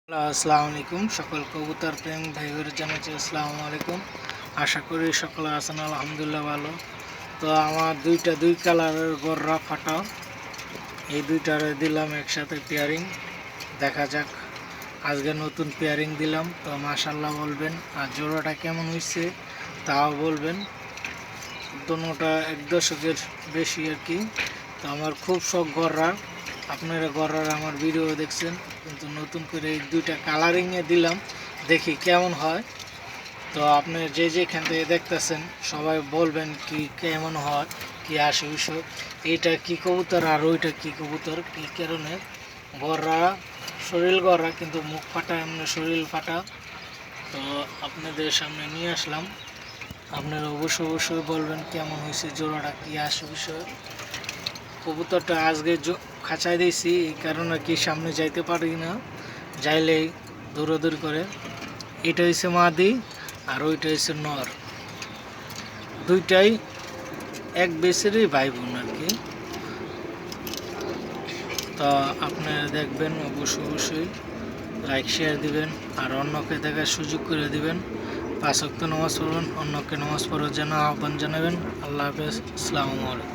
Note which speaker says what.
Speaker 1: আসসালামু আলাইকুম সকল কবুতর প্রেম ভাইদের জানাচ্ছি আসসালামু আলাইকুম। আশা করি সকলে আছেন আলহামদুলিল্লাহ ভালো। তো আমার দুই কালারের গররা ফাটা, এই দুইটারে দিলাম একসাথে পেয়ারিং। দেখা যাক, আজকে নতুন পেয়ারিং দিলাম, তো মাশাআল্লাহ বলবেন। আর জোড়াটা কেমন হয়েছে তাও বলবেন। দোনোটা 1 দশকের বেশি আর কি। তো আমার খুব শখ গররার। আপনারা গররার আমার ভিডিও দেখছেন, কিন্তু নতুন করে এই দুইটা কালারিংয়ে দিলাম, দেখি কেমন হয়। তো আপনি যেখান থেকে দেখতেছেন সবাই বলবেন কি কেমন হয়, কি আসে বিষয়, এইটা কি কবুতর আর ওইটা কি কবুতর, কি কারণে। গররা শরীর গররা, কিন্তু মুখ ফাটা, এমনি শরীর ফাটা। তো আপনাদের সামনে নিয়ে আসলাম, আপনারা অবশ্যই বলবেন কেমন হয়েছে, জোড়াটা কি আসে বিষয়। কবুতরটা আজকে খাঁচায় দিয়েছি, এই কারণে কি সামনে যাইতে পারি না, যাইলেই দৌড়াদৌড়ি করে। এটা হচ্ছে মাদি আর ওইটা হচ্ছে নর, দুইটাই এক বেসেরই ভাই বোন আর কি। তো আপনারা দেখবেন, অবশ্যই লাইক শেয়ার দিবেন আর অন্যকে দেখার সুযোগ করে দিবেন। 5 ওয়াক্ত নামাজ পড়বেন, অন্যকে নামাজ পড়ার জন্য আহ্বান জানাবেন। আল্লাহ হাফেজ, আসসালামু আলাইকুম।